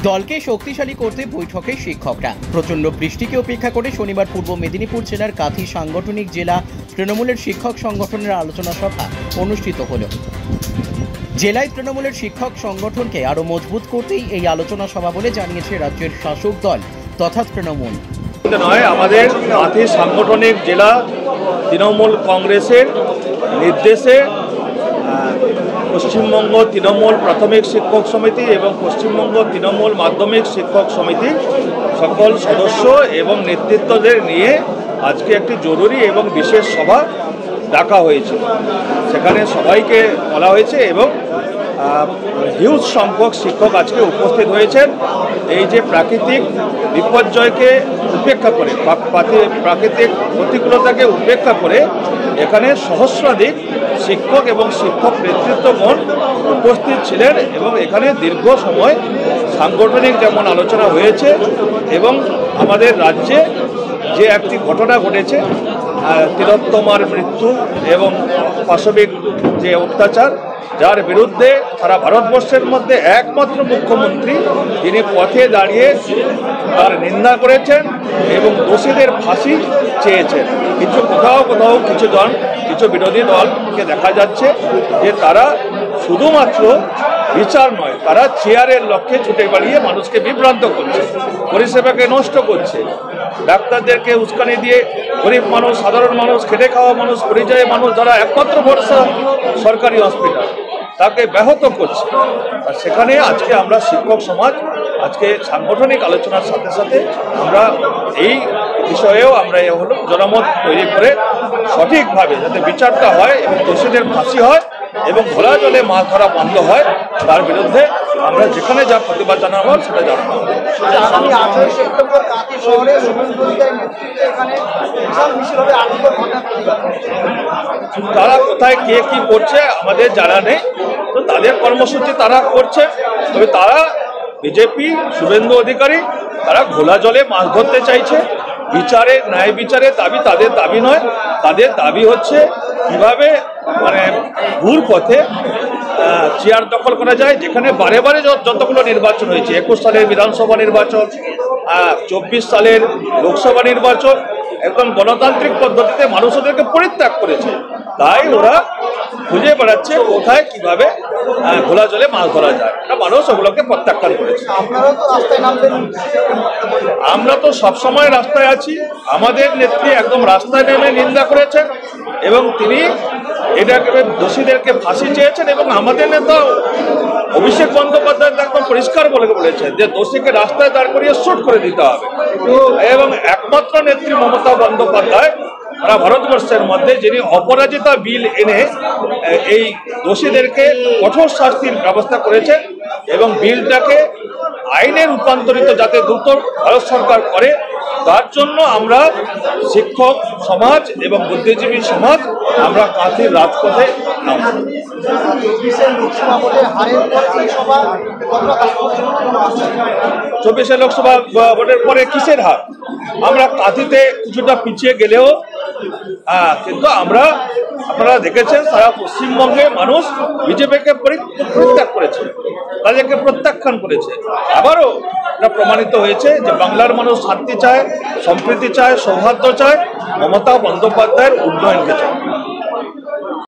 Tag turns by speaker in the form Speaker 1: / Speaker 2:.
Speaker 1: দলকে শক্তিশালী করতে বৈঠকে শিক্ষকরা। প্রচণ্ড বৃষ্টিকে উপেক্ষা করে শনিবার পূর্ব মেদিনীপুর জেলার কাঁথি সাংগঠনিক জেলা তৃণমূলের শিক্ষক সংগঠনের আলোচনা সভা অনুষ্ঠিত হল। জেলায় তৃণমূলের শিক্ষক সংগঠনকে আরও মজবুত করতেই এই আলোচনা সভা বলে জানিয়েছে রাজ্যের শাসক দল তথা তৃণমূল।
Speaker 2: আমাদের কাঁথি সাংগঠনিক জেলা তৃণমূল কংগ্রেসের নির্দেশে পশ্চিমবঙ্গ তৃণমূল প্রাথমিক শিক্ষক সমিতি এবং পশ্চিমবঙ্গ তৃণমূল মাধ্যমিক শিক্ষক সমিতি সকল সদস্য এবং নেতৃত্বদের নিয়ে আজকে একটি জরুরি এবং বিশেষ সভা ডাকা হয়েছে। সেখানে সবাইকে বলা হয়েছে এবং হিউজ সংখ্যক শিক্ষক আজকে উপস্থিত হয়েছেন। এই যে প্রাকৃতিক বিপর্যয়কে উপেক্ষা করে, প্রাকৃতিক প্রতিকূলতাকে উপেক্ষা করে এখানে সহস্রাধিক শিক্ষক এবং শিক্ষক নেতৃত্বগণ উপস্থিত ছিলেন এবং এখানে দীর্ঘ সময় সাংগঠনিক যেমন আলোচনা হয়েছে এবং আমাদের রাজ্যে যে একটি ঘটনা ঘটেছে তিলোত্তমার মৃত্যু এবং পাশবিক যে অত্যাচার, যার বিরুদ্ধে সারা ভারতবর্ষের মধ্যে একমাত্র মুখ্যমন্ত্রী যিনি পথে দাঁড়িয়ে তার নিন্দা করেছেন এবং দোষীদের ফাঁসি চেয়েছেন। কোথাও কিছু বিরোধী দলকে দেখা যাচ্ছে যে তারা শুধুমাত্র বিচার নয়, তারা চেয়ারের লক্ষ্যে ছুটে বাড়িয়ে মানুষকে বিভ্রান্ত করছে, পরিষেবাকে নষ্ট করছে, ডাক্তারদেরকে উস্কানি দিয়ে গরিব মানুষ, সাধারণ মানুষ, খেটে খাওয়া মানুষ, পরিযায়ী মানুষ যারা একমাত্র ভরসা সরকারি হসপিটাল, তাকে ব্যাহত করছে। আর সেখানে আজকে আমরা শিক্ষক সমাজ আজকে সাংগঠনিক আলোচনার সাথে সাথে আমরা এই বিষয়েও আমরা জনমত তৈরি করে সঠিকভাবে যাতে বিচারটা হয় এবং দোষীদের ফাঁসি হয় এবং ঘোলা জলে মাছ ধরা বন্ধ হয়, তার বিরুদ্ধে আমরা যেখানে যা প্রতিবাদ জানাবো সেটা জানাবো। তারা কোথায় কে কি করছে আমাদের জানা নেই, তো তাদের কর্মসূচি তারা করছে। তবে তারা বিজেপি, শুভেন্দু অধিকারী তারা ঘোলা জলে মাছ ধরতে চাইছে। বিচারে, ন্যায় বিচারের দাবি তাদের দাবি নয়, তাদের দাবি হচ্ছে কিভাবে ভুল পথে চেয়ার দখল করা যায়। যেখানে বারে বারে যতগুলো নির্বাচন হয়েছে, 21 সালের বিধানসভা নির্বাচন, 24 সালের লোকসভা নির্বাচন, একদম গণতান্ত্রিক পদ্ধতিতে মানুষ ওদেরকে পরিত্যাগ করেছে। তাই ওরা খুঁজে বেড়াচ্ছে কোথায় কিভাবে ঘোলা জলে মাছ ধরা যায়, মানুষ ওগুলোকে প্রত্যাখ্যান করেছে। আমরা তো সবসময় রাস্তায় আছি। আমাদের নেত্রী একদম রাস্তায় নেমে নিন্দা করেছেন এবং তিনি এটাকে দোষীদেরকে ফাঁসি চেয়েছেন এবং আমাদের নেতা অভিষেক বন্দ্যোপাধ্যায় একদম পরিষ্কার বলেছেন যে দোষীকে রাস্তায় দাঁড় করিয়ে শুট করে দিতে হবে। এবং একমাত্র নেত্রী মমতা বন্দ্যোপাধ্যায় সারা ভারতবর্ষের মধ্যে যিনি অপরাজিতা বিল এনে এই দোষীদেরকে কঠোর শাস্তির ব্যবস্থা করেছেন এবং বিলটাকে আইনে রূপান্তরিত যাতে দ্রুত ভারত সরকার করে, তার জন্য আমরা শিক্ষক সমাজ এবং বুদ্ধিজীবী সমাজ আমরা কাঁথির রাজপথে নামব। 24 লোকসভা ভোটের পরে কিসের হার? আমরা কাঁথিতে কিছুটা পিছিয়ে গেলেও কিন্তু আপনারা দেখেছেন সারা পশ্চিমবঙ্গে মানুষ বিজেপিকে পরিত্যাগ করেছে, তাদেরকে প্রত্যাখ্যান করেছে। আবারও এটা প্রমাণিত হয়েছে যে বাংলার মানুষ শান্তি চায়, সম্প্রীতি চায়, সৌহার্দ্য চায়, মমতা বন্দ্যোপাধ্যায়ের উন্নয়নকে চায়।